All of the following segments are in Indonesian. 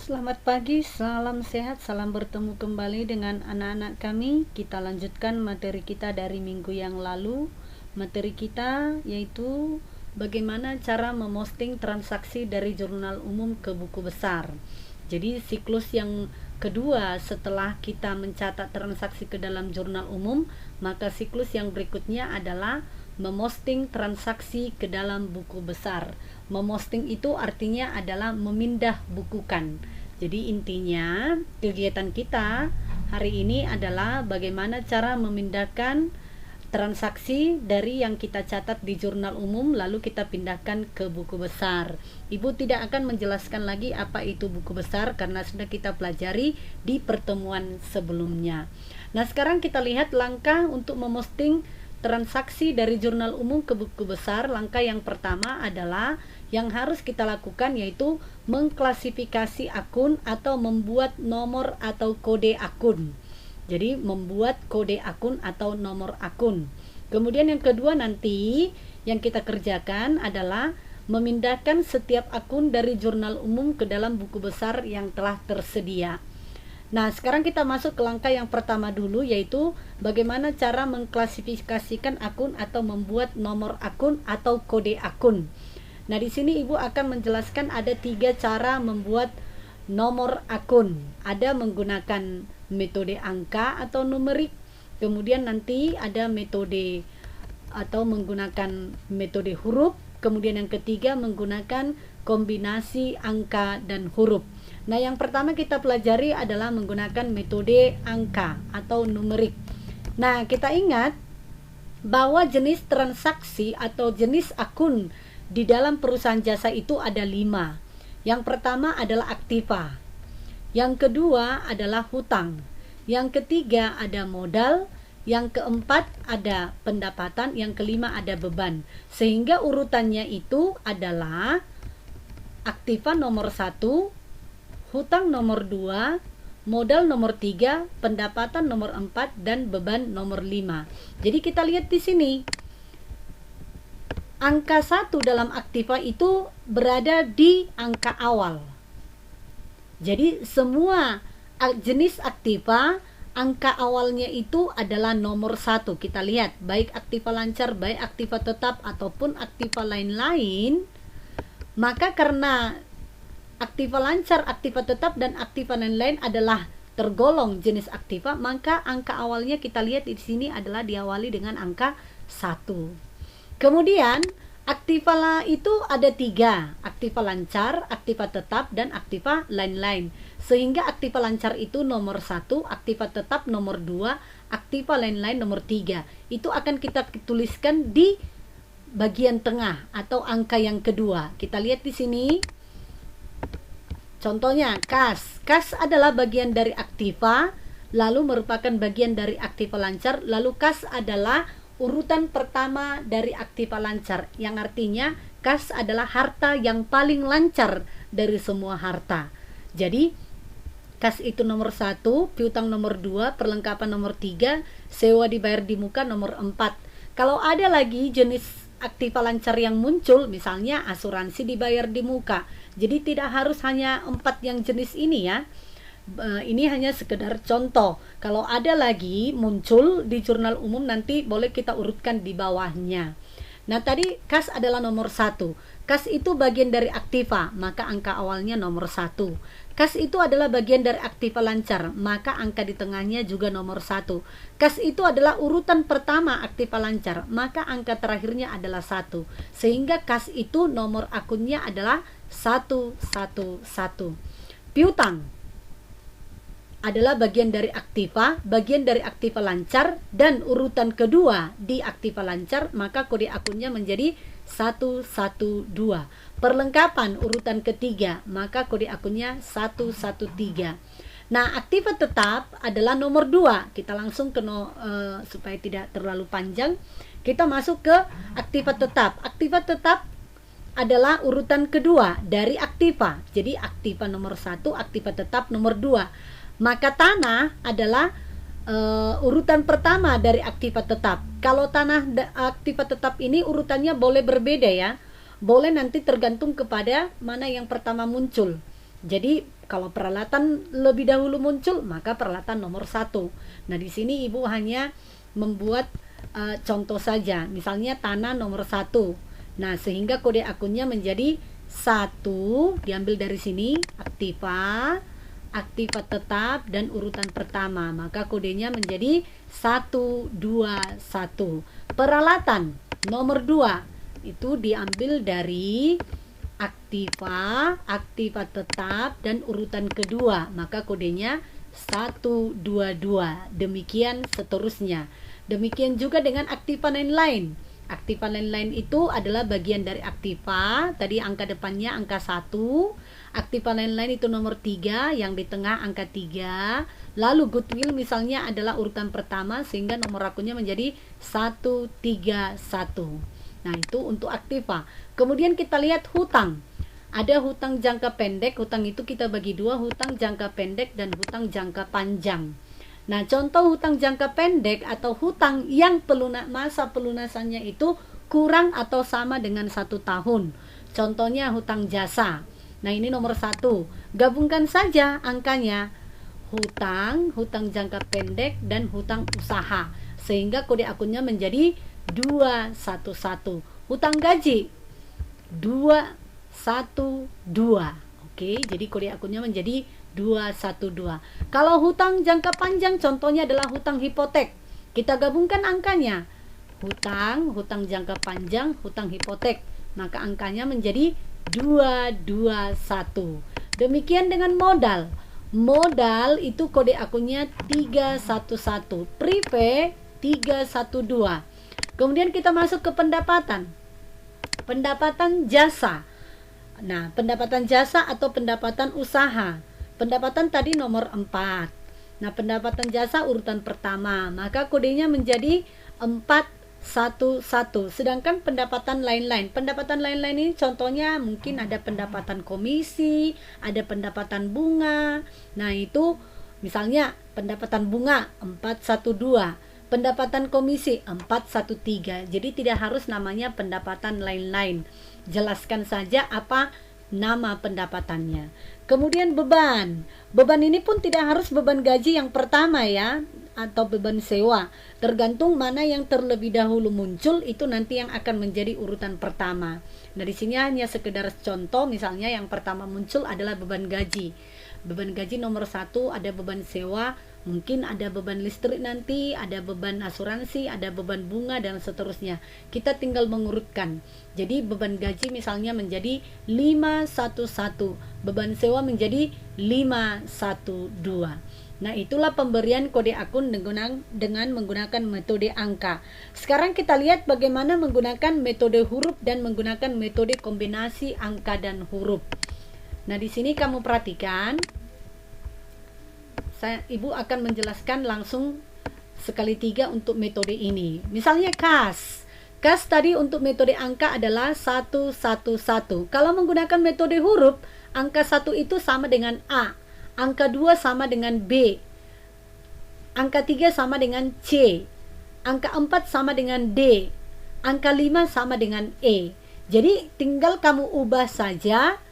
Selamat pagi, salam sehat, salam bertemu kembali dengan anak-anak kami. Kita lanjutkan materi kita dari minggu yang lalu. Materi kita yaitu bagaimana cara memosting transaksi dari jurnal umum ke buku besar. Jadi siklus yang kedua setelah kita mencatat transaksi ke dalam jurnal umum, maka siklus yang berikutnya adalah memosting transaksi ke dalam buku besar. Memosting itu artinya adalah memindah bukukan. Jadi intinya kegiatan kita hari ini adalah bagaimana cara memindahkan transaksi dari yang kita catat di jurnal umum lalu kita pindahkan ke buku besar. Ibu tidak akan menjelaskan lagi apa itu buku besar karena sudah kita pelajari di pertemuan sebelumnya. Nah, sekarang kita lihat langkah untuk memosting transaksi dari jurnal umum ke buku besar. Langkah yang pertama adalah yang harus kita lakukan yaitu mengklasifikasi akun atau membuat nomor atau kode akun. Jadi membuat kode akun atau nomor akun. Kemudian yang kedua nanti yang kita kerjakan adalah memindahkan setiap akun dari jurnal umum ke dalam buku besar yang telah tersedia. Nah, sekarang kita masuk ke langkah yang pertama dulu, yaitu bagaimana cara mengklasifikasikan akun atau membuat nomor akun atau kode akun. Nah, di sini Ibu akan menjelaskan ada 3 cara membuat nomor akun. Ada menggunakan metode angka atau numerik, kemudian nanti ada metode atau menggunakan metode huruf, kemudian yang ketiga menggunakan kombinasi angka dan huruf. Nah, yang pertama kita pelajari adalah menggunakan metode angka atau numerik. Nah, kita ingat bahwa jenis transaksi atau jenis akun di dalam perusahaan jasa itu ada 5. Yang pertama adalah aktiva. Yang kedua adalah hutang. Yang ketiga ada modal. Yang keempat ada pendapatan. Yang kelima ada beban. Sehingga urutannya itu adalah aktiva nomor 1, hutang nomor 2, modal nomor 3, pendapatan nomor 4, dan beban nomor 5. Jadi kita lihat di sini. Angka 1 dalam aktiva itu berada di angka awal. Jadi semua jenis aktiva angka awalnya itu adalah nomor 1. Kita lihat baik aktiva lancar, baik aktiva tetap ataupun aktiva lain-lain. Maka karena aktiva lancar, aktiva tetap dan aktiva lain-lain adalah tergolong jenis aktiva, maka angka awalnya kita lihat di sini adalah diawali dengan angka 1. Kemudian aktiva itu ada 3, aktiva lancar, aktiva tetap, dan aktiva lain-lain. Sehingga aktiva lancar itu nomor 1, aktiva tetap nomor 2, aktiva lain-lain nomor 3. Itu akan kita tuliskan di bagian tengah atau angka yang kedua. Kita lihat di sini. Contohnya kas. Kas adalah bagian dari aktiva, lalu merupakan bagian dari aktiva lancar, lalu kas adalah urutan pertama dari aktiva lancar, yang artinya kas adalah harta yang paling lancar dari semua harta. Jadi kas itu nomor 1, piutang nomor 2, perlengkapan nomor 3, sewa dibayar di muka nomor 4. Kalau ada lagi jenis aktiva lancar yang muncul, misalnya asuransi dibayar di muka. Jadi tidak harus hanya 4 yang jenis ini ya. Ini hanya sekedar contoh. Kalau ada lagi muncul di jurnal umum nanti boleh kita urutkan di bawahnya. Nah, tadi kas adalah nomor 1. Kas itu bagian dari aktiva, maka angka awalnya nomor 1. Kas itu adalah bagian dari aktiva lancar, maka angka di tengahnya juga nomor 1. Kas itu adalah urutan pertama aktiva lancar, maka angka terakhirnya adalah 1. Sehingga kas itu nomor akunnya adalah 111. Piutang adalah bagian dari aktiva lancar, dan urutan kedua di aktiva lancar, maka kode akunnya menjadi 112. Perlengkapan urutan ketiga, maka kode akunnya 113. Nah, aktiva tetap adalah nomor 2. Kita langsung ke supaya tidak terlalu panjang, kita masuk ke aktiva tetap. Aktiva tetap adalah urutan kedua dari aktiva. Jadi aktiva nomor 1, aktiva tetap nomor 2. Maka tanah adalah urutan pertama dari aktiva tetap. Kalau tanah aktiva tetap ini urutannya boleh berbeda ya. Boleh nanti tergantung kepada mana yang pertama muncul. Jadi Kalau peralatan lebih dahulu muncul, maka peralatan nomor 1. Nah, di sini Ibu hanya membuat contoh saja. Misalnya tanah nomor 1. Nah, sehingga kode akunnya menjadi 1, diambil dari sini, aktiva tetap, dan urutan pertama. Maka kodenya menjadi 121. Peralatan nomor 2 itu diambil dari aktiva tetap, dan urutan kedua, maka kodenya 122. Demikian seterusnya. Demikian juga dengan aktiva lain-lain. Aktiva lain-lain itu adalah bagian dari aktiva. Tadi angka depannya angka 1. Aktiva lain-lain itu nomor 3, yang di tengah angka 3. Lalu goodwill misalnya adalah urutan pertama, sehingga nomor akunnya menjadi 131. Nah, itu untuk aktiva. Kemudian kita lihat hutang. Ada hutang jangka pendek. Hutang itu kita bagi 2, hutang jangka pendek dan hutang jangka panjang. Nah, contoh hutang jangka pendek atau hutang yang masa pelunasannya itu kurang atau sama dengan 1 tahun. Contohnya hutang jasa. Nah, ini nomor 1. Gabungkan saja angkanya. Hutang jangka pendek, dan hutang usaha. Sehingga kode akunnya menjadi 211. Hutang gaji 212. Oke, jadi kode akunnya menjadi 212. Kalau hutang jangka panjang contohnya adalah hutang hipotek. Kita gabungkan angkanya. Hutang jangka panjang, hutang hipotek. Maka angkanya menjadi 221. Demikian dengan modal. Modal itu kode akunnya 311. Prive 312. Kemudian kita masuk ke pendapatan. Pendapatan jasa. Nah, pendapatan jasa atau pendapatan usaha. Pendapatan tadi nomor 4. Nah, pendapatan jasa urutan pertama, maka kodenya menjadi 411. Sedangkan pendapatan lain-lain. Pendapatan lain-lain ini contohnya mungkin ada pendapatan komisi, ada pendapatan bunga. Nah, itu misalnya pendapatan bunga 412. Pendapatan komisi 413. Jadi tidak harus namanya pendapatan lain-lain. Jelaskan saja apa nama pendapatannya. Kemudian beban. Beban ini pun tidak harus beban gaji yang pertama ya, atau beban sewa. Tergantung mana yang terlebih dahulu muncul, itu nanti yang akan menjadi urutan pertama. Nah, di sini hanya sekedar contoh, misalnya yang pertama muncul adalah beban gaji. Beban gaji nomor 1 ada beban sewa, mungkin ada beban listrik nanti, ada beban asuransi, ada beban bunga, dan seterusnya. Kita tinggal mengurutkan. Jadi beban gaji misalnya menjadi 511, beban sewa menjadi 512. Nah, itulah pemberian kode akun dengan menggunakan metode angka. Sekarang kita lihat bagaimana menggunakan metode huruf dan menggunakan metode kombinasi angka dan huruf. Nah, di sini kamu perhatikan. Ibu akan menjelaskan langsung sekali 3 untuk metode ini. Misalnya kas. Kas tadi untuk metode angka adalah 111. Kalau menggunakan metode huruf, angka 1 itu sama dengan A. Angka 2 sama dengan B. Angka 3 sama dengan C. Angka 4 sama dengan D. Angka 5 sama dengan E. Jadi tinggal kamu ubah saja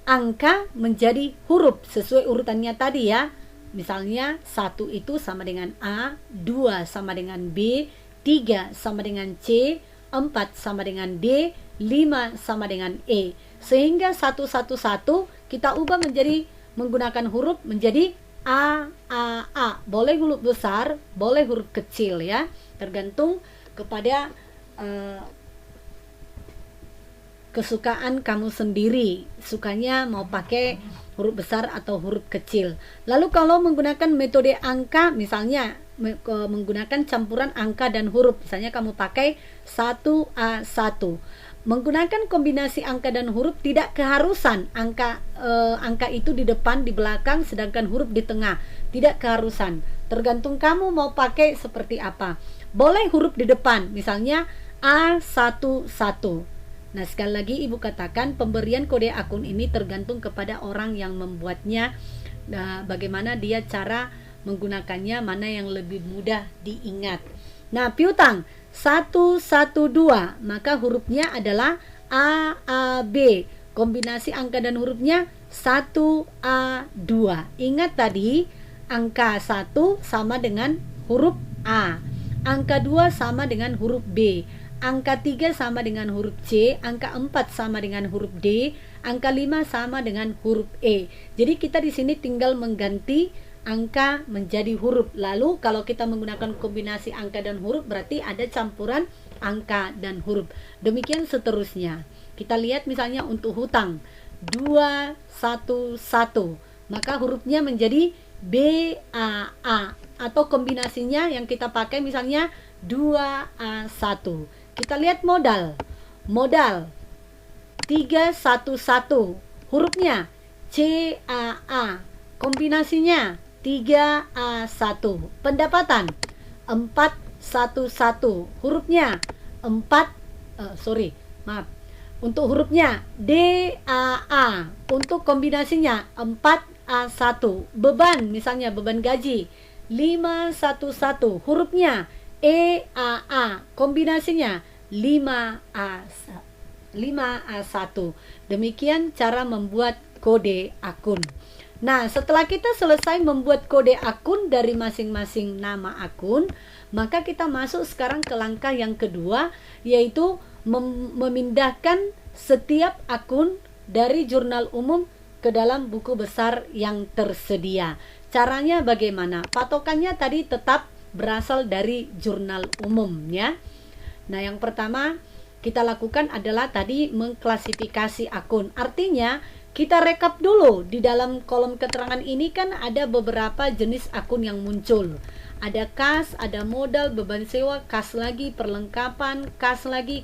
angka menjadi huruf sesuai urutannya tadi ya. Misalnya 1 itu sama dengan A, 2 sama dengan B, 3 sama dengan C, 4 sama dengan D, 5 sama dengan E. Sehingga 111 kita ubah menjadi menggunakan huruf menjadi A. Boleh huruf besar, boleh huruf kecil ya. Tergantung kepada kesukaan kamu sendiri. Sukanya mau pakai huruf besar atau huruf kecil. Lalu kalau menggunakan metode angka, misalnya menggunakan campuran angka dan huruf, misalnya kamu pakai 1A1. Menggunakan kombinasi angka dan huruf tidak keharusan angka itu di depan, di belakang, sedangkan huruf di tengah. Tidak keharusan. Tergantung kamu mau pakai seperti apa. Boleh huruf di depan, misalnya A11. Nah, sekali lagi Ibu katakan pemberian kode akun ini tergantung kepada orang yang membuatnya. Nah, bagaimana dia cara menggunakannya, mana yang lebih mudah diingat. Nah, piutang 112, maka hurufnya adalah A, A, B. Kombinasi angka dan hurufnya 1A2. Ingat tadi angka 1 sama dengan huruf A, angka 2 sama dengan huruf B, angka 3 sama dengan huruf C, angka 4 sama dengan huruf D, angka 5 sama dengan huruf E. Jadi kita di sini tinggal mengganti angka menjadi huruf. Lalu kalau kita menggunakan kombinasi angka dan huruf berarti ada campuran angka dan huruf. Demikian seterusnya. Kita lihat misalnya untuk hutang 211, maka hurufnya menjadi BAA, atau kombinasinya yang kita pakai misalnya 2A1. Kita lihat modal 311, hurufnya CAA, kombinasinya 3A1. Pendapatan 411, hurufnya untuk hurufnya DAA, untuk kombinasinya 4A1. Beban, misalnya beban gaji 511, hurufnya EAA, kombinasinya 5A1. Demikian cara membuat kode akun. Nah, setelah kita selesai membuat kode akun dari masing-masing nama akun, maka kita masuk sekarang ke langkah yang kedua, yaitu memindahkan setiap akun dari jurnal umum ke dalam buku besar yang tersedia. Caranya bagaimana? Patokannya tadi tetap berasal dari jurnal umum, ya. Nah, yang pertama kita lakukan adalah tadi mengklasifikasi akun. Artinya kita rekap dulu di dalam kolom keterangan ini kan ada beberapa jenis akun yang muncul. Ada kas, ada modal, beban sewa, kas lagi, perlengkapan, kas lagi,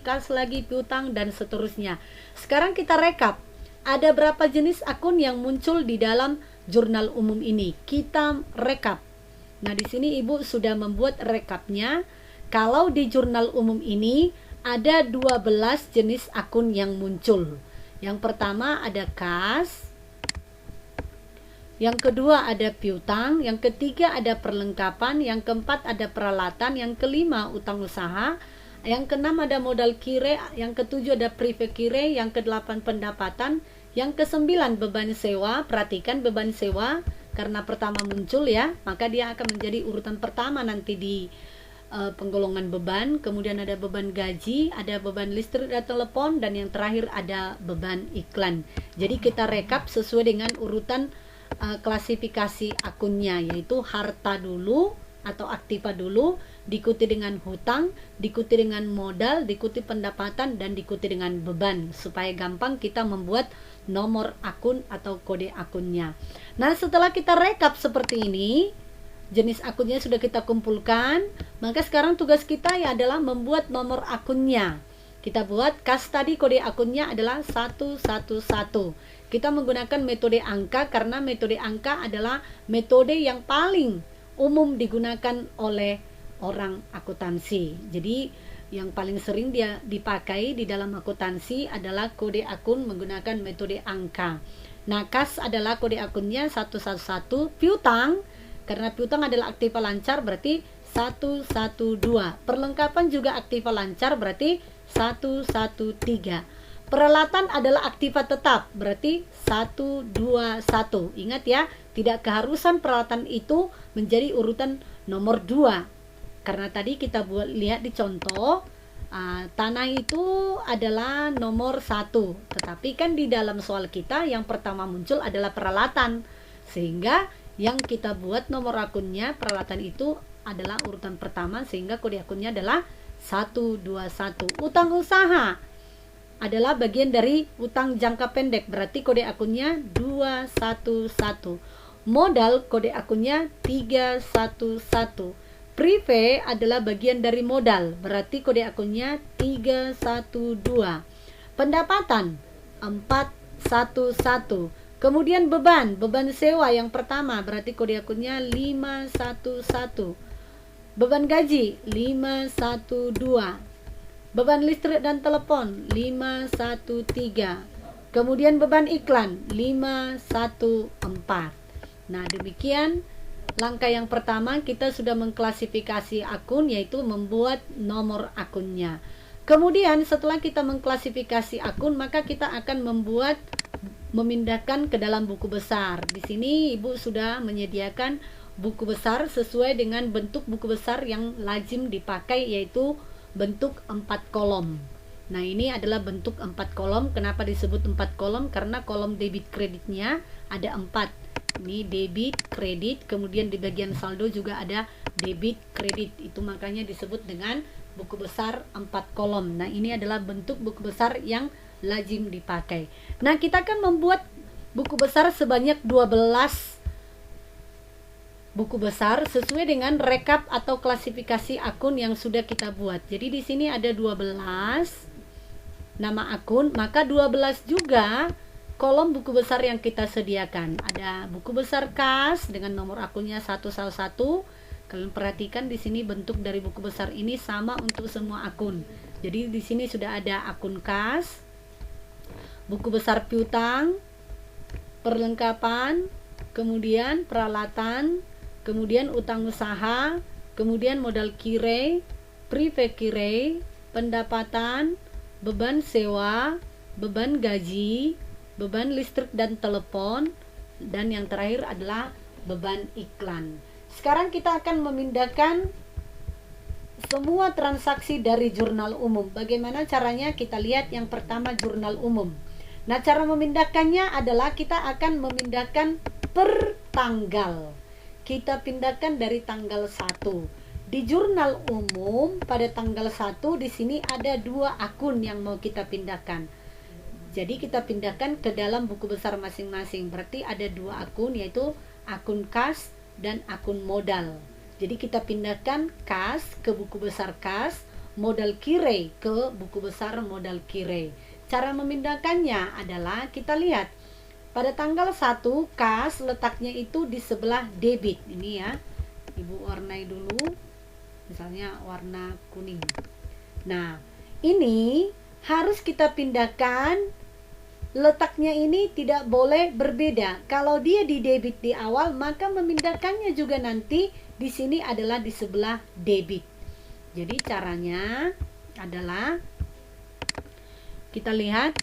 piutang, dan seterusnya. Sekarang kita rekap. Ada berapa jenis akun yang muncul di dalam jurnal umum ini? Kita rekap. Nah, di sini Ibu sudah membuat rekapnya. Kalau di jurnal umum ini ada 12 jenis akun yang muncul. Yang pertama ada kas, yang kedua ada piutang, yang ketiga ada perlengkapan, yang keempat ada peralatan, yang kelima utang usaha, yang keenam ada modal kire, yang ketujuh ada prive kire, yang kedelapan pendapatan, yang kesembilan beban sewa. Perhatikan beban sewa karena pertama muncul, ya, maka dia akan menjadi urutan pertama nanti di penggolongan beban. Kemudian ada beban gaji, ada beban listrik dan telepon, dan yang terakhir ada beban iklan. Jadi kita rekap sesuai dengan urutan klasifikasi akunnya, yaitu harta dulu atau aktiva dulu, diikuti dengan hutang, diikuti dengan modal, diikuti pendapatan, dan diikuti dengan beban, supaya gampang kita membuat nomor akun atau kode akunnya. Nah, setelah kita rekap seperti ini, jenis akunnya sudah kita kumpulkan, maka sekarang tugas kita ya adalah membuat nomor akunnya. Kita buat kas tadi, kode akunnya adalah 111. Kita menggunakan metode angka karena metode angka adalah metode yang paling umum digunakan oleh orang akuntansi. Jadi yang paling sering dia dipakai di dalam akuntansi adalah kode akun menggunakan metode angka. Nah, kas adalah kode akunnya 111. Piutang, karena piutang adalah aktiva lancar berarti 112. Perlengkapan juga aktiva lancar berarti 113. Peralatan adalah aktiva tetap berarti 121. Ingat ya, tidak keharusan peralatan itu menjadi urutan nomor 2. Karena tadi kita lihat di contoh, tanah itu adalah nomor 1. Tetapi kan di dalam soal kita yang pertama muncul adalah peralatan. Sehingga yang kita buat nomor akunnya peralatan itu adalah urutan pertama, sehingga kode akunnya adalah 121. Utang usaha adalah bagian dari utang jangka pendek berarti kode akunnya 211. Modal kode akunnya 311. Prive adalah bagian dari modal berarti kode akunnya 312. Pendapatan 411. Kemudian beban sewa yang pertama berarti kode akunnya 511. Beban gaji 512. Beban listrik dan telepon 513. Kemudian beban iklan 514. Nah, demikian langkah yang pertama, kita sudah mengklasifikasi akun, yaitu membuat nomor akunnya. Kemudian setelah kita mengklasifikasi akun, maka kita akan membuat memindahkan ke dalam buku besar. Di sini Ibu sudah menyediakan buku besar sesuai dengan bentuk buku besar yang lazim dipakai, yaitu bentuk 4 kolom. Nah, ini adalah bentuk 4 kolom. Kenapa disebut 4 kolom? Karena kolom debit kreditnya ada 4. Ini debit, kredit, kemudian di bagian saldo juga ada debit, kredit. Itu makanya disebut dengan buku besar 4 kolom. Nah, ini adalah bentuk buku besar yang lazim dipakai. Nah, kita akan membuat buku besar sebanyak 12 buku besar sesuai dengan rekap atau klasifikasi akun yang sudah kita buat. Jadi di sini ada 12 nama akun, maka 12 juga kolom buku besar yang kita sediakan. Ada buku besar kas dengan nomor akunnya 111. Kalian perhatikan di sini bentuk dari buku besar ini sama untuk semua akun. Jadi di sini sudah ada akun kas, buku besar piutang, perlengkapan, kemudian peralatan, kemudian utang usaha, kemudian modal kire, prive kire, pendapatan, beban sewa, beban gaji, beban listrik dan telepon, dan yang terakhir adalah beban iklan. Sekarang kita akan memindahkan semua transaksi dari jurnal umum. Bagaimana caranya? Kita lihat yang pertama, jurnal umum. Nah, cara memindahkannya adalah kita akan memindahkan per tanggal. Kita pindahkan dari tanggal 1. Di jurnal umum pada tanggal 1 di sini ada 2 akun yang mau kita pindahkan. Jadi kita pindahkan ke dalam buku besar masing-masing. Berarti ada 2 akun, yaitu akun kas dan akun modal. Jadi kita pindahkan kas ke buku besar kas, modal kire ke buku besar modal kire. Cara memindahkannya adalah kita lihat. Pada tanggal 1 kas letaknya itu di sebelah debit. Ini ya, Ibu warnai dulu, misalnya warna kuning. Nah, ini harus kita pindahkan, letaknya ini tidak boleh berbeda. Kalau dia di debit di awal, maka memindahkannya juga nanti di sini adalah di sebelah debit. Jadi caranya adalah kita lihat,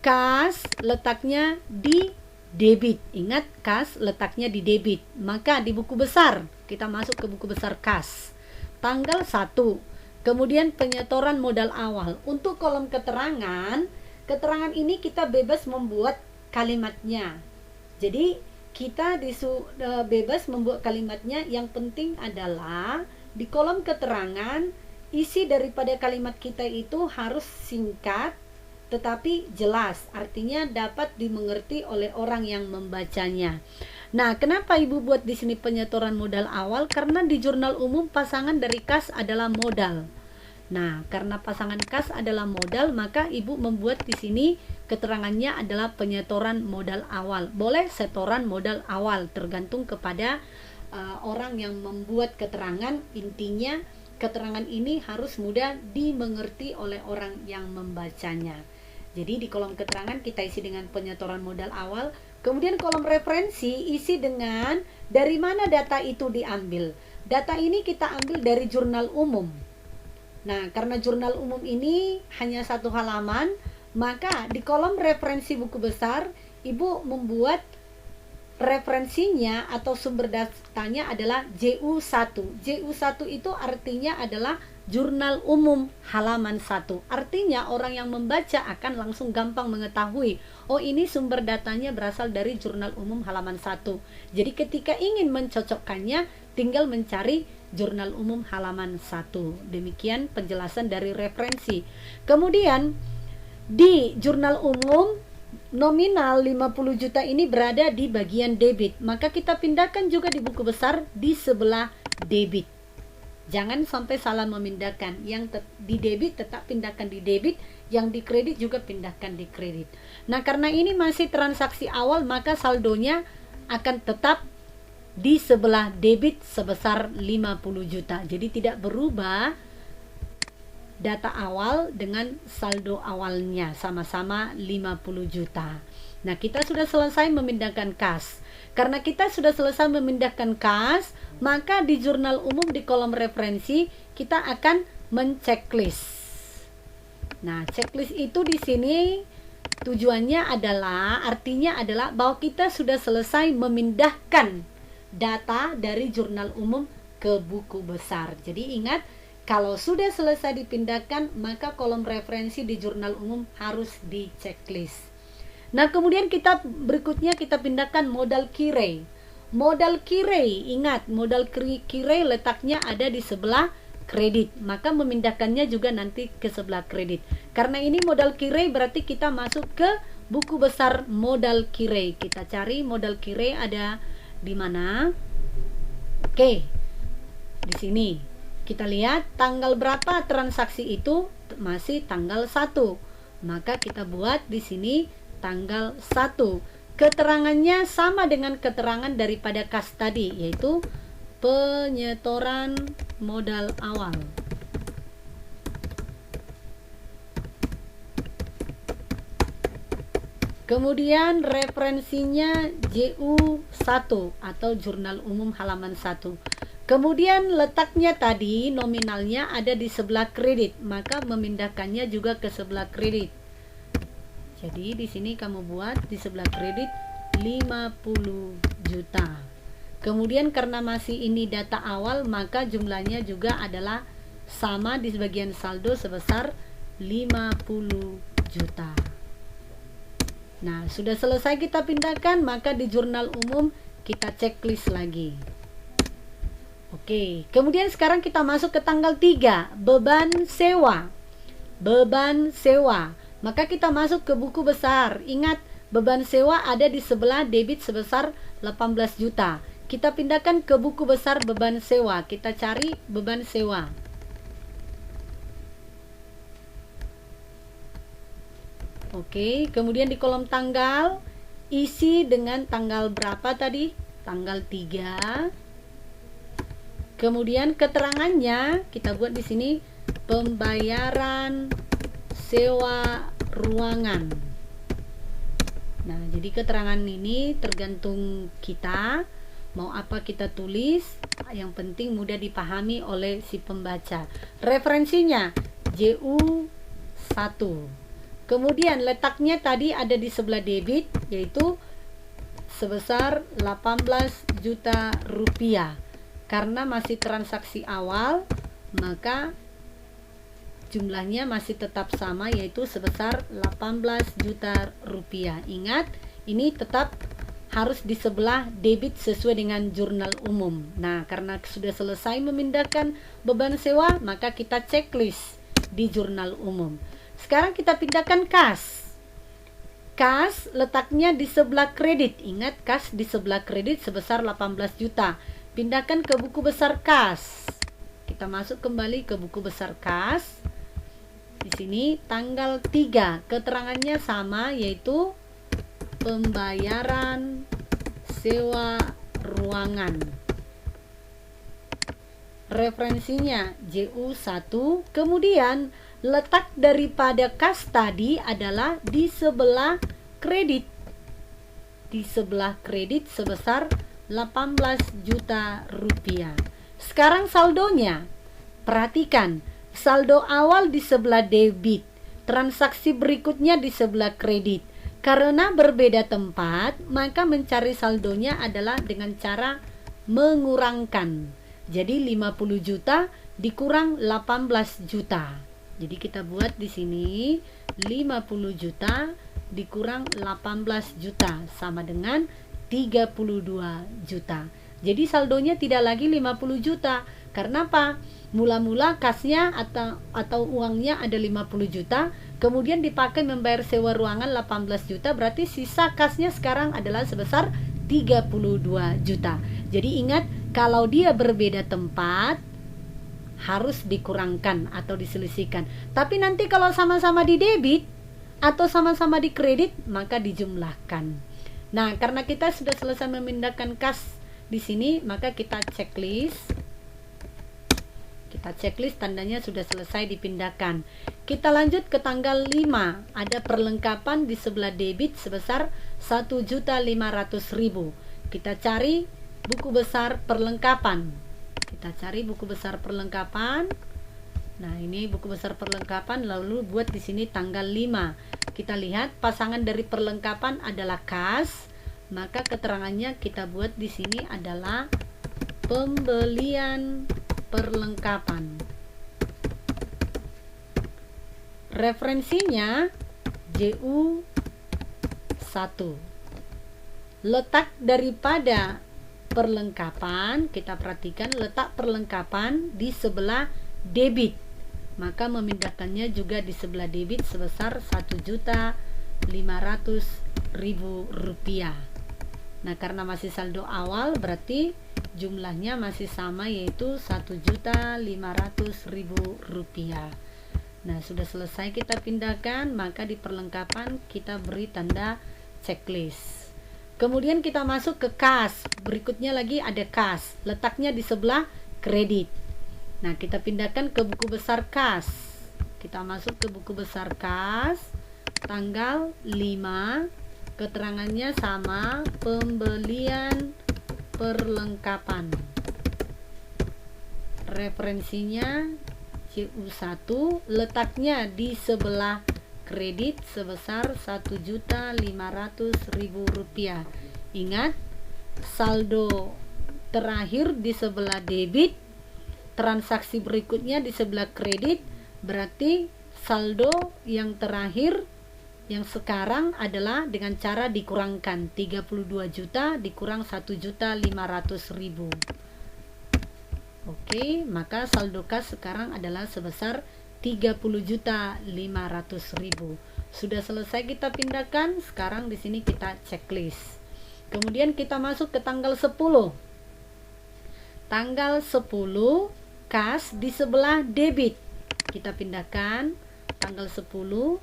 kas letaknya di debit. Ingat, kas letaknya di debit. Maka di buku besar, kita masuk ke buku besar kas. Tanggal 1. Kemudian penyetoran modal awal. Untuk kolom keterangan, keterangan ini kita bebas membuat kalimatnya. Jadi kita bebas membuat kalimatnya. Yang penting adalah di kolom keterangan, isi daripada kalimat kita itu harus singkat tetapi jelas, artinya dapat dimengerti oleh orang yang membacanya. Nah, kenapa Ibu buat di sini penyetoran modal awal? Karena di jurnal umum pasangan dari kas adalah modal. Nah, karena pasangan kas adalah modal, maka Ibu membuat di sini keterangannya adalah penyetoran modal awal. Boleh setoran modal awal, tergantung kepada orang yang membuat keterangan. Intinya keterangan ini harus mudah dimengerti oleh orang yang membacanya. Jadi di kolom keterangan kita isi dengan penyetoran modal awal. Kemudian kolom referensi isi dengan dari mana data itu diambil. Data ini kita ambil dari jurnal umum. Nah, karena jurnal umum ini hanya 1 halaman, maka di kolom referensi buku besar, Ibu membuat referensinya atau sumber datanya adalah JU1. JU1 itu artinya adalah jurnal umum halaman 1. Artinya orang yang membaca akan langsung gampang mengetahui, oh ini sumber datanya berasal dari jurnal umum halaman 1. Jadi ketika ingin mencocokkannya, tinggal mencari jurnal umum halaman 1. Demikian penjelasan dari referensi. Kemudian di jurnal umum nominal 50 juta ini berada di bagian debit, maka kita pindahkan juga di buku besar di sebelah debit. Jangan sampai salah memindahkan. Yang di debit tetap pindahkan di debit, yang di kredit juga pindahkan di kredit. Nah, karena ini masih transaksi awal, maka saldonya akan tetap di sebelah debit sebesar 50 juta. Jadi tidak berubah data awal dengan saldo awalnya, sama-sama 50 juta. Nah, kita sudah selesai memindahkan kas. Karena kita sudah selesai memindahkan kas, maka di jurnal umum di kolom referensi kita akan menceklis. Nah, checklist itu di sini Tujuannya adalah, artinya adalah bahwa kita sudah selesai memindahkan data dari jurnal umum ke buku besar. Jadi ingat, kalau sudah selesai dipindahkan, maka kolom referensi di jurnal umum harus di checklist. Nah, kemudian berikutnya kita pindahkan modal kirei. Modal kirei, ingat, modal kirei letaknya ada di sebelah kredit, maka memindahkannya juga nanti ke sebelah kredit. Karena ini modal kirei, berarti kita masuk ke buku besar modal kirei. Kita cari modal kirei ada di mana. Oke, di sini kita lihat tanggal berapa transaksi itu, masih tanggal 1. Maka kita buat di sini tanggal 1. Keterangannya sama dengan keterangan daripada kas tadi, yaitu penyetoran modal awal. Kemudian referensinya JU1 atau jurnal umum halaman 1. Kemudian letaknya tadi nominalnya ada di sebelah kredit, maka memindahkannya juga ke sebelah kredit. Jadi di sini kamu buat di sebelah kredit 50 juta. Kemudian karena masih ini data awal, maka jumlahnya juga adalah sama di bagian saldo sebesar 50 juta. Nah, sudah selesai kita pindahkan, maka di jurnal umum kita checklist lagi. Oke, kemudian sekarang kita masuk ke tanggal 3, beban sewa. Beban sewa. Maka kita masuk ke buku besar. Ingat, beban sewa ada di sebelah debit sebesar 18 juta. Kita pindahkan ke buku besar beban sewa. Kita cari beban sewa. Oke, kemudian di kolom tanggal isi dengan tanggal berapa tadi? Tanggal 3. Kemudian keterangannya kita buat di sini pembayaran sewa ruangan. Nah, jadi keterangan ini tergantung kita mau apa kita tulis, yang penting mudah dipahami oleh si pembaca. Referensinya JU1. Kemudian letaknya tadi ada di sebelah debit, yaitu sebesar 18 juta rupiah. Karena masih transaksi awal, maka jumlahnya masih tetap sama, yaitu sebesar 18 juta rupiah. Ingat, ini tetap harus di sebelah debit sesuai dengan jurnal umum. Nah, karena sudah selesai memindahkan beban sewa, maka kita checklist di jurnal umum. Sekarang kita pindahkan kas. Kas letaknya di sebelah kredit. Ingat, kas di sebelah kredit sebesar 18 juta. Pindahkan ke buku besar kas. Kita masuk kembali ke buku besar kas. Di sini tanggal 3, keterangannya sama, yaitu pembayaran sewa ruangan. Referensinya JU1. Kemudian letak daripada kas tadi adalah di sebelah kredit. Di sebelah kredit sebesar 18 juta rupiah. Sekarang saldonya. Perhatikan, saldo awal di sebelah debit, transaksi berikutnya di sebelah kredit. Karena berbeda tempat, maka mencari saldonya adalah dengan cara mengurangkan. Jadi 50 juta dikurang 18 juta. Jadi kita buat di sini 50 juta dikurang 18 juta sama dengan 32 juta. Jadi saldonya tidak lagi 50 juta. Karena apa? Mula-mula kasnya atau uangnya ada 50 juta, kemudian dipakai membayar sewa ruangan 18 juta, berarti sisa kasnya sekarang adalah sebesar 32 juta. Jadi ingat, kalau dia berbeda tempat harus dikurangkan atau diselisihkan. Tapi nanti kalau sama-sama di debit atau sama-sama di kredit, maka dijumlahkan. Nah, karena kita sudah selesai memindahkan kas di sini, maka kita checklist. Kita checklist, tandanya sudah selesai dipindahkan. Kita lanjut ke tanggal 5. Ada perlengkapan di sebelah debit sebesar 1.500.000. Kita cari buku besar perlengkapan. Kita cari buku besar perlengkapan. Nah, ini buku besar perlengkapan, lalu buat di sini tanggal 5. Kita lihat pasangan dari perlengkapan adalah kas, maka keterangannya kita buat di sini adalah pembelian perlengkapan. Referensinya JU 1. Letak daripada perlengkapan, kita perhatikan letak perlengkapan di sebelah debit, maka memindahkannya juga di sebelah debit sebesar Rp1.500.000. Nah, karena masih saldo awal berarti jumlahnya masih sama, yaitu Rp1.500.000. Nah, sudah selesai kita pindahkan, maka di perlengkapan kita beri tanda checklist. Kemudian kita masuk ke kas. Berikutnya lagi ada kas, letaknya di sebelah kredit. Nah, kita pindahkan ke buku besar kas. Kita masuk ke buku besar kas, tanggal 5. Keterangannya sama, pembelian perlengkapan. Referensinya CU1, letaknya di sebelah kredit sebesar Rp1.500.000. Ingat, saldo terakhir di sebelah debit, transaksi berikutnya di sebelah kredit, berarti saldo yang terakhir yang sekarang adalah dengan cara dikurangkan 32 juta dikurang 1.500.000. Oke, maka saldo kas sekarang adalah sebesar 30.500.000. Sudah selesai kita pindahkan. Sekarang di sini kita checklist. Kemudian kita masuk ke tanggal 10. Tanggal 10 kas di sebelah debit. Kita pindahkan tanggal 10.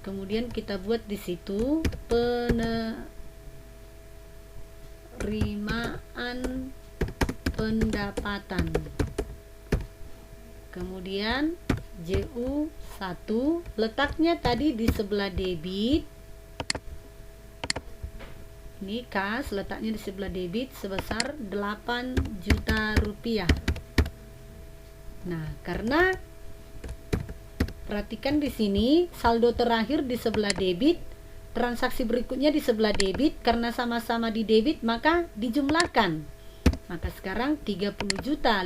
Kemudian kita buat di situ penerimaan pendapatan. Kemudian JU1, letaknya tadi di sebelah debit. Ini kas, letaknya di sebelah debit sebesar 8 juta rupiah. Nah, karena perhatikan di sini saldo terakhir di sebelah debit, transaksi berikutnya di sebelah debit, karena sama-sama di debit maka dijumlahkan. Maka sekarang 30.500.000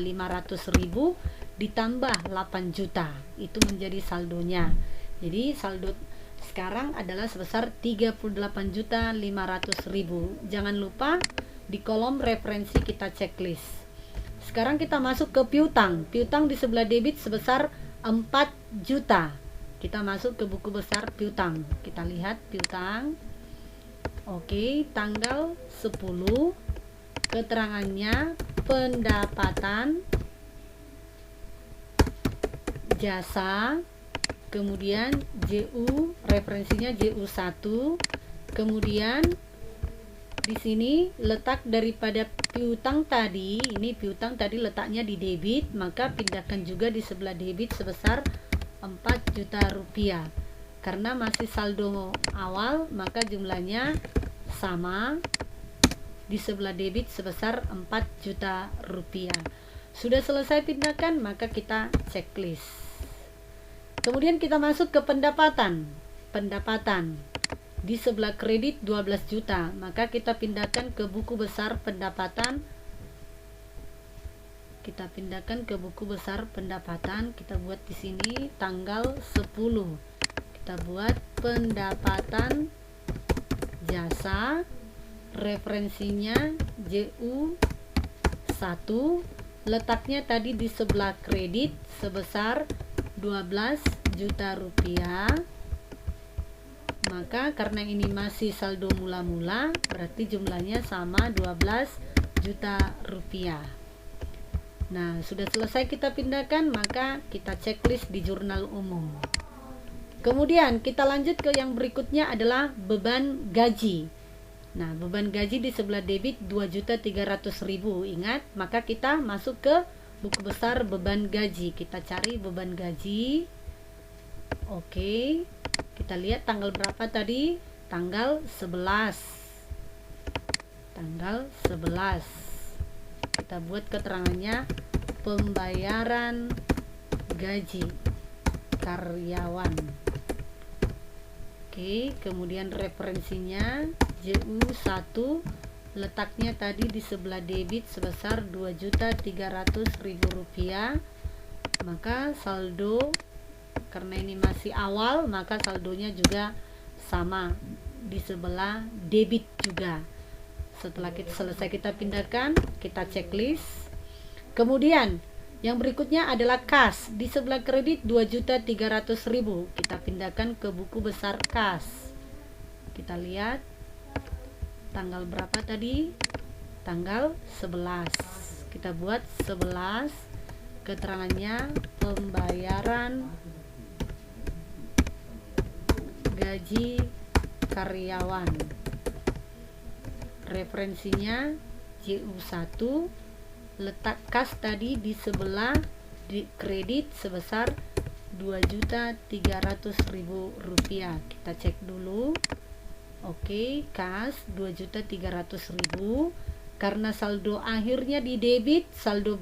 ditambah 8 juta, itu menjadi saldonya. Jadi saldo sekarang adalah sebesar 38.500.000. Jangan lupa di kolom referensi kita checklist. Sekarang kita masuk ke piutang. Piutang di sebelah debit sebesar 4 juta. Kita masuk ke buku besar piutang. Kita lihat piutang. Oke, tanggal 10. Keterangannya pendapatan jasa, kemudian JU, referensinya JU1. Kemudian di sini letak daripada piutang tadi, ini piutang tadi letaknya di debit, maka pindahkan juga di sebelah debit sebesar 4 juta rupiah. Karena masih saldo awal, maka jumlahnya sama, di sebelah debit sebesar 4 juta rupiah. Sudah selesai pindahkan, maka kita checklist. Kemudian kita masuk ke pendapatan. Pendapatan di sebelah kredit 12 juta, maka kita pindahkan ke buku besar pendapatan. Kita pindahkan ke buku besar pendapatan. Kita buat di sini tanggal 10. Kita buat pendapatan jasa, referensinya JU1, letaknya tadi di sebelah kredit sebesar 12 juta rupiah. Maka karena ini masih saldo mula-mula, berarti jumlahnya sama 12 juta rupiah. Nah, sudah selesai kita pindahkan, maka kita checklist di jurnal umum. Kemudian kita lanjut ke yang berikutnya adalah beban gaji. Nah, beban gaji di sebelah debit 2.300.000. Ingat, maka kita masuk ke buku besar beban gaji. Kita cari beban gaji. Oke, kita lihat tanggal berapa tadi? Tanggal 11. Tanggal 11. Kita buat keterangannya pembayaran gaji karyawan. Oke, kemudian referensinya JU1, letaknya tadi di sebelah debit sebesar Rp2.300.000. Maka saldo, karena ini masih awal, maka saldonya juga sama di sebelah debit juga. Setelah selesai kita pindahkan, kita checklist. Kemudian yang berikutnya adalah kas. Di sebelah kredit 2.300.000. Kita pindahkan ke buku besar kas. Kita lihat tanggal berapa tadi? Tanggal 11. Kita buat 11. Keterangannya pembayaran gaji karyawan. Referensinya JU1, letak kas tadi di sebelah di kredit sebesar Rp2.300.000. Kita cek dulu. Oke, kas 2.300.000. Karena saldo akhirnya di debit, saldo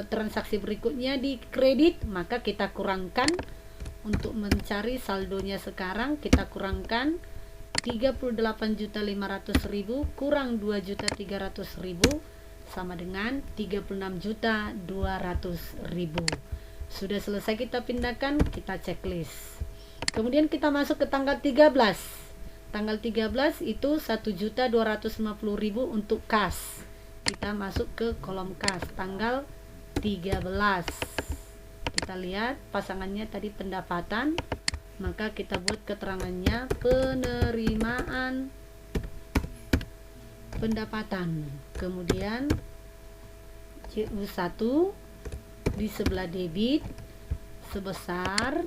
transaksi berikutnya di kredit, maka kita kurangkan. Untuk mencari saldonya sekarang, kita kurangkan 38.500.000 kurang 2.300.000 sama dengan 36.200.000. Sudah selesai kita pindahkan, kita checklist. Kemudian kita masuk ke tanggal 13. Tanggal 13 itu 1.250.000 untuk kas. Kita masuk ke kolom kas tanggal 13. Kita lihat pasangannya tadi pendapatan, maka kita buat keterangannya penerimaan pendapatan. Kemudian JU1 di sebelah debit sebesar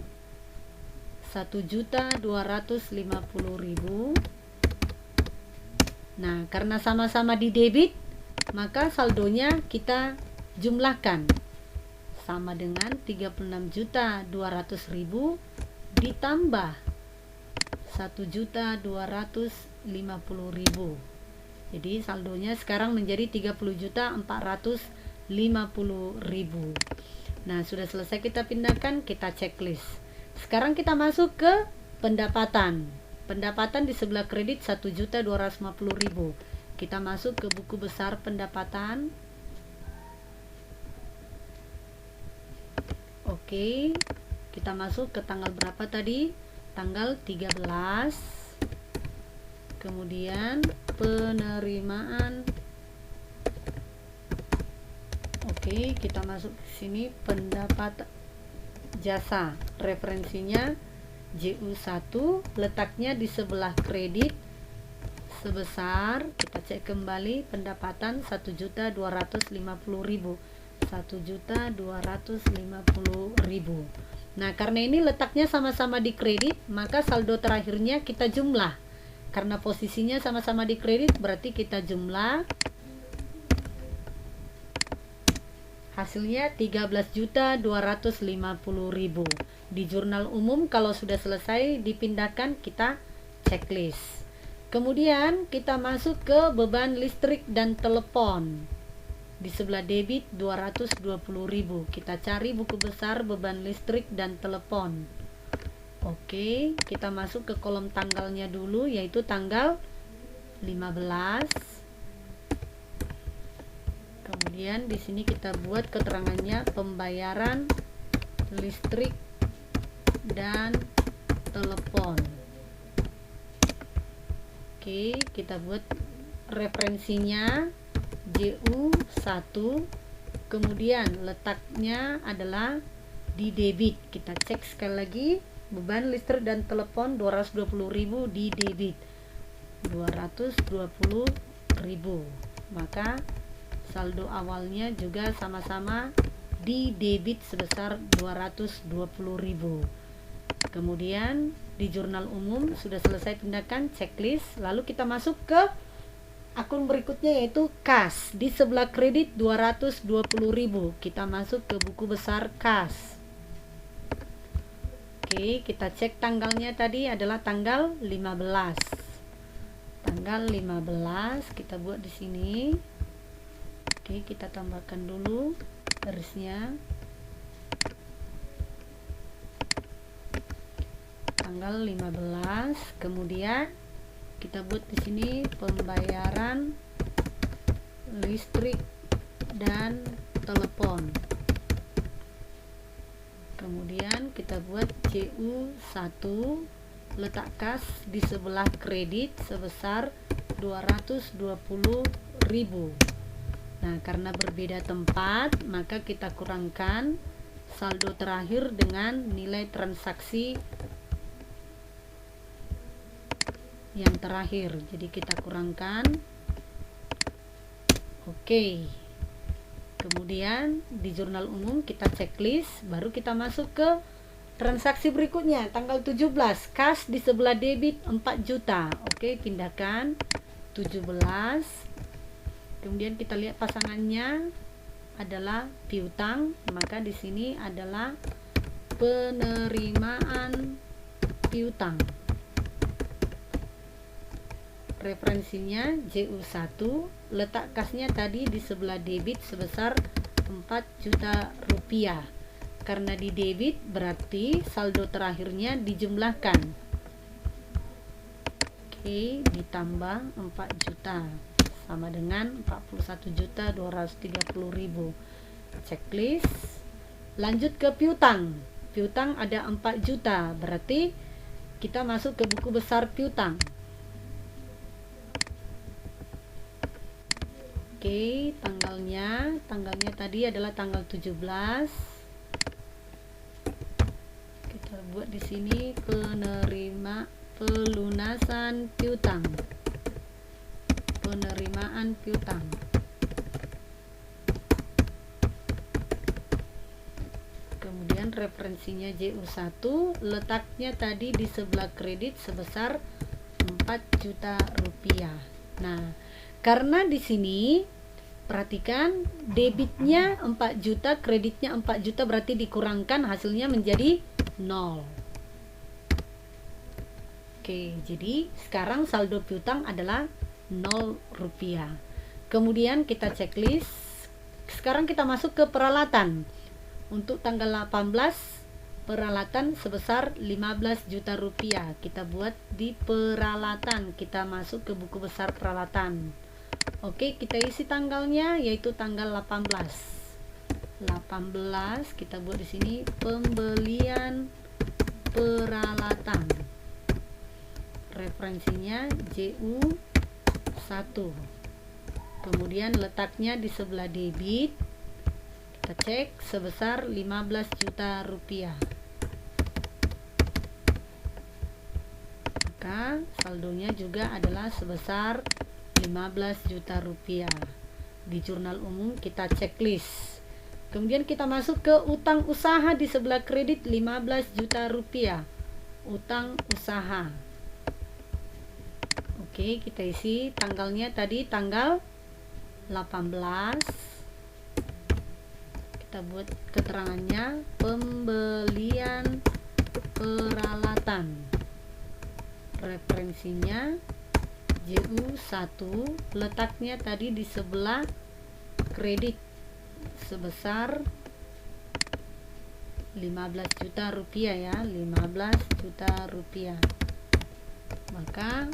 1.250.000. Nah, karena sama-sama di debit, maka saldonya kita jumlahkan sama dengan 36.200.000 ditambah 1.250.000. Jadi saldonya sekarang menjadi 30.450.000. Nah, sudah selesai kita pindahkan, kita checklist. Sekarang kita masuk ke pendapatan. Pendapatan di sebelah kredit 1.250.000. Kita masuk ke buku besar pendapatan. Oke, kita masuk ke tanggal berapa tadi? Tanggal 13. Kemudian penerimaan. Oke, kita masuk ke sini pendapat jasa. Referensinya JU1, letaknya di sebelah kredit sebesar, kita cek kembali, pendapatan 1.250.000. 1.250.000. Nah, karena ini letaknya sama-sama di kredit, maka saldo terakhirnya kita jumlah. Karena posisinya sama-sama di kredit, berarti kita jumlah. Hasilnya 13.250.000. Di jurnal umum kalau sudah selesai dipindahkan, kita checklist. Kemudian kita masuk ke beban listrik dan telepon. Di sebelah debit 220.000. Kita cari buku besar beban listrik dan telepon. Oke, kita masuk ke kolom tanggalnya dulu, yaitu tanggal 15. Kemudian di sini kita buat keterangannya pembayaran listrik dan telepon. Oke, kita buat referensinya JU1. Kemudian letaknya adalah di debit. Kita cek sekali lagi, beban listrik dan telepon 220.000 di debit 220.000. Maka saldo awalnya juga sama-sama di debit sebesar 220.000. Kemudian di jurnal umum sudah selesai pindahkan, checklist. Lalu kita masuk ke akun berikutnya, yaitu kas. Di sebelah kredit 220.000. Kita masuk ke buku besar kas. Oke, kita cek tanggalnya tadi adalah tanggal 15. Tanggal 15 kita buat di sini. Oke, kita tambahkan dulu garisnya tanggal 15. Kemudian kita buat di sini pembayaran listrik dan telepon. Kemudian kita buat CU1, letak kas di sebelah kredit sebesar 220.000. Nah, karena berbeda tempat, maka kita kurangkan saldo terakhir dengan nilai transaksi yang terakhir. Jadi kita kurangkan. Oke. Kemudian di jurnal umum kita checklist, baru kita masuk ke transaksi berikutnya, tanggal 17, kas di sebelah debit 4 juta. Oke, pindahkan 17. Kemudian kita lihat pasangannya adalah piutang, maka di sini adalah penerimaan piutang. Referensinya JU1, letak kasnya tadi di sebelah debit sebesar 4 juta rupiah. Karena di debit berarti saldo terakhirnya dijumlahkan. Oke, ditambah 4 juta sama dengan 41.230.000. Checklist. Lanjut ke piutang. Piutang ada 4 juta, berarti kita masuk ke buku besar piutang. Oke, tanggalnya tadi adalah tanggal 17. Kita buat di sini pelunasan piutang. Penerimaan piutang. Kemudian referensinya JU1, letaknya tadi di sebelah kredit sebesar 4 juta rupiah. Nah, karena di sini perhatikan debitnya 4 juta, kreditnya 4 juta, berarti dikurangkan hasilnya menjadi 0. Oke, jadi sekarang saldo piutang adalah 0 rupiah. Kemudian kita checklist. Sekarang kita masuk ke peralatan. Untuk tanggal 18, peralatan sebesar 15 juta rupiah. Kita buat di peralatan. Kita masuk ke buku besar peralatan. Oke, kita isi tanggalnya yaitu tanggal 18. 18 kita buat di sini pembelian peralatan. Referensinya JU1. Kemudian letaknya di sebelah debit. Kita cek sebesar 15 juta rupiah. Maka saldonya juga adalah sebesar 15 juta rupiah. Di jurnal umum kita checklist. Kemudian kita masuk ke utang usaha di sebelah kredit 15 juta rupiah. Utang usaha. Oke, kita isi tanggalnya tadi tanggal 18. Kita buat keterangannya pembelian peralatan. Referensinya JU1, letaknya tadi di sebelah kredit sebesar 15 juta rupiah ya, 15 juta rupiah. Maka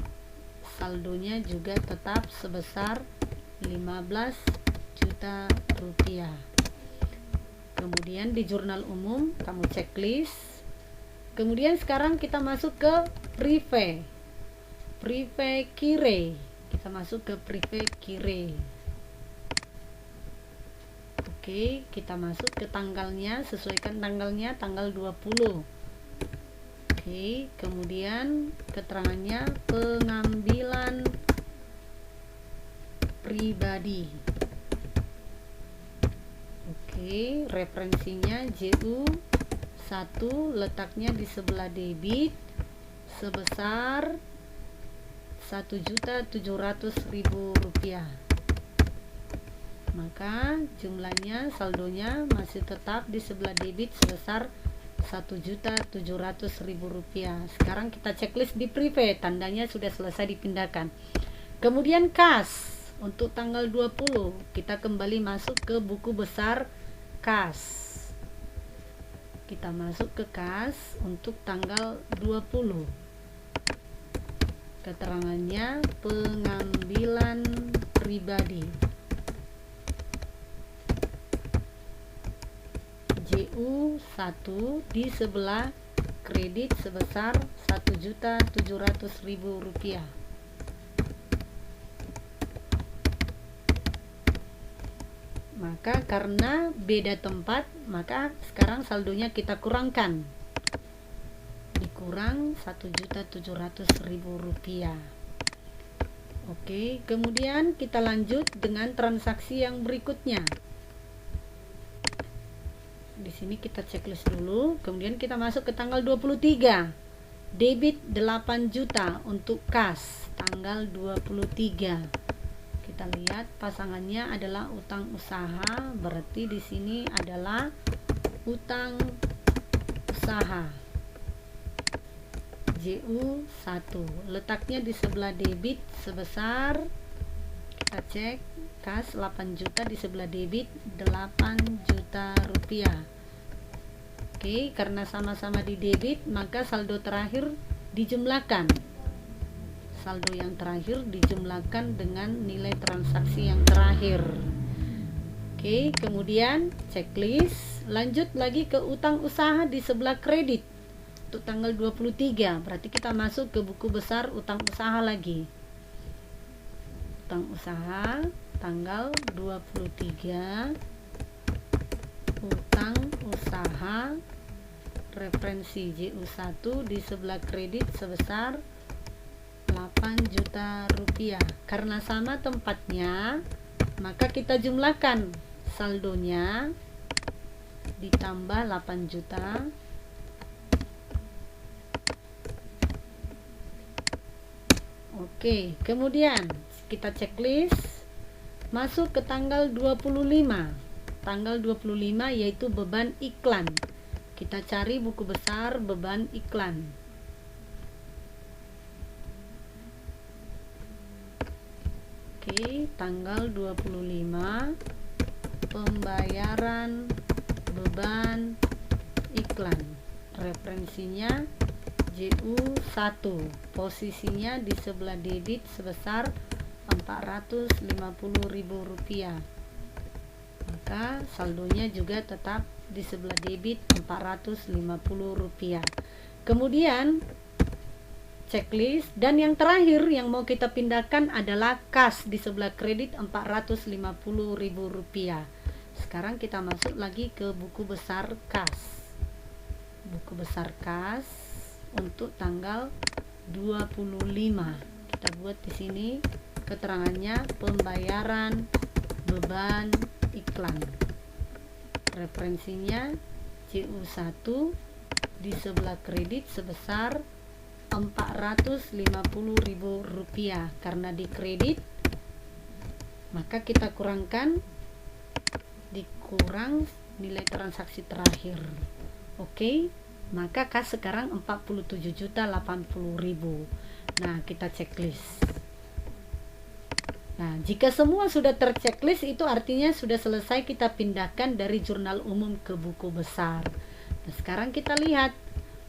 saldonya juga tetap sebesar 15 juta rupiah. Kemudian di jurnal umum kamu checklist. Kemudian sekarang kita masuk ke prive kire. Kita masuk ke prive kire. Oke, kita masuk ke tanggalnya, sesuaikan tanggalnya tanggal 20. Oke, kemudian keterangannya pengambilan pribadi. Oke, referensinya JU1, letaknya di sebelah debit sebesar 1.700.000 rupiah. Maka jumlahnya, saldonya masih tetap di sebelah debit sebesar 1.700.000 rupiah. Sekarang kita checklist di prive, tandanya sudah selesai dipindahkan. Kemudian kas untuk tanggal 20, kita kembali masuk ke buku besar kas. Kita masuk ke kas untuk tanggal 20. Keterangannya pengambilan pribadi. JU1 di sebelah kredit sebesar Rp1.700.000. Maka karena beda tempat, maka sekarang saldonya kita kurangkan. Dikurang Rp1.700.000. Oke, kemudian kita lanjut dengan transaksi yang berikutnya. Di sini kita checklist dulu, kemudian kita masuk ke tanggal 23. Debit 8 juta untuk kas tanggal 23. Kita lihat pasangannya adalah utang usaha, berarti di sini adalah utang usaha. JU1 letaknya di sebelah debit sebesar, kita cek, kas 8 juta di sebelah debit 8 juta rupiah. Oke, karena sama-sama di debit, maka saldo terakhir dijumlahkan. Saldo yang terakhir dijumlahkan dengan nilai transaksi yang terakhir. Oke, kemudian checklist, lanjut lagi ke utang usaha di sebelah kredit untuk tanggal 23. Berarti kita masuk ke buku besar utang usaha lagi. Utang usaha tanggal 23, utang usaha referensi JU1 di sebelah kredit sebesar 8 juta rupiah. Karena sama tempatnya, maka kita jumlahkan saldonya ditambah 8 juta Oke, kemudian kita checklist, masuk ke tanggal 25. Tanggal 25 yaitu beban iklan. Kita cari buku besar beban iklan. Oke, tanggal 25 pembayaran beban iklan. Referensinya JU1. Posisinya di sebelah debit sebesar Rp450.000. Maka saldonya juga tetap di sebelah debit Rp450. Kemudian checklist, dan yang terakhir yang mau kita pindahkan adalah kas di sebelah kredit Rp450.000. Sekarang kita masuk lagi ke buku besar kas. Buku besar kas untuk tanggal 25. Kita buat di sini keterangannya pembayaran beban iklan. Referensinya JU1 di sebelah kredit sebesar Rp450.000. Karena di kredit, maka kita kurangkan, dikurang nilai transaksi terakhir. Oke, maka kas sekarang Rp47.080.000. Nah, kita checklist. Nah, jika semua sudah terchecklist, itu artinya sudah selesai kita pindahkan dari jurnal umum ke buku besar. Nah, sekarang kita lihat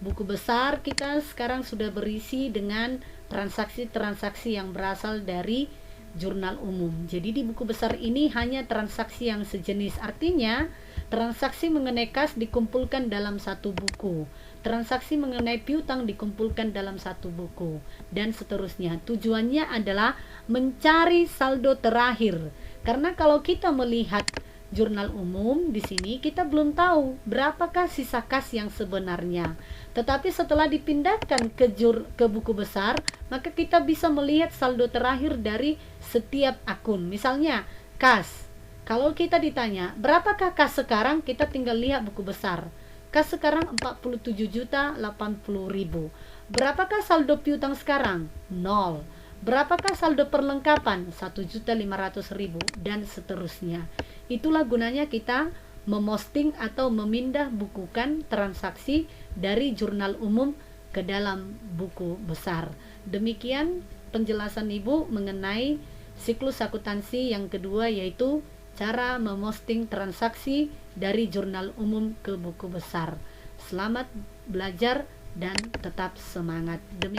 buku besar kita sekarang sudah berisi dengan transaksi-transaksi yang berasal dari jurnal umum. Jadi di buku besar ini hanya transaksi yang sejenis. Artinya transaksi mengenai kas dikumpulkan dalam satu buku, transaksi mengenai piutang dikumpulkan dalam satu buku, dan seterusnya. Tujuannya adalah mencari saldo terakhir. Karena kalau kita melihat jurnal umum di sini, kita belum tahu berapakah sisa kas yang sebenarnya. Tetapi setelah dipindahkan ke buku besar, maka kita bisa melihat saldo terakhir dari setiap akun. Misalnya kas, kalau kita ditanya berapakah kas sekarang, kita tinggal lihat buku besar. Kas sekarang Rp47.080.000. Berapakah saldo piutang sekarang? 0. Berapakah saldo perlengkapan? Rp1.500.000, dan seterusnya. Itulah gunanya kita memosting atau memindah bukukan transaksi dari jurnal umum ke dalam buku besar. Demikian penjelasan Ibu mengenai siklus akuntansi yang kedua, yaitu cara memosting transaksi dari jurnal umum ke buku besar. Selamat belajar dan tetap semangat. Demikian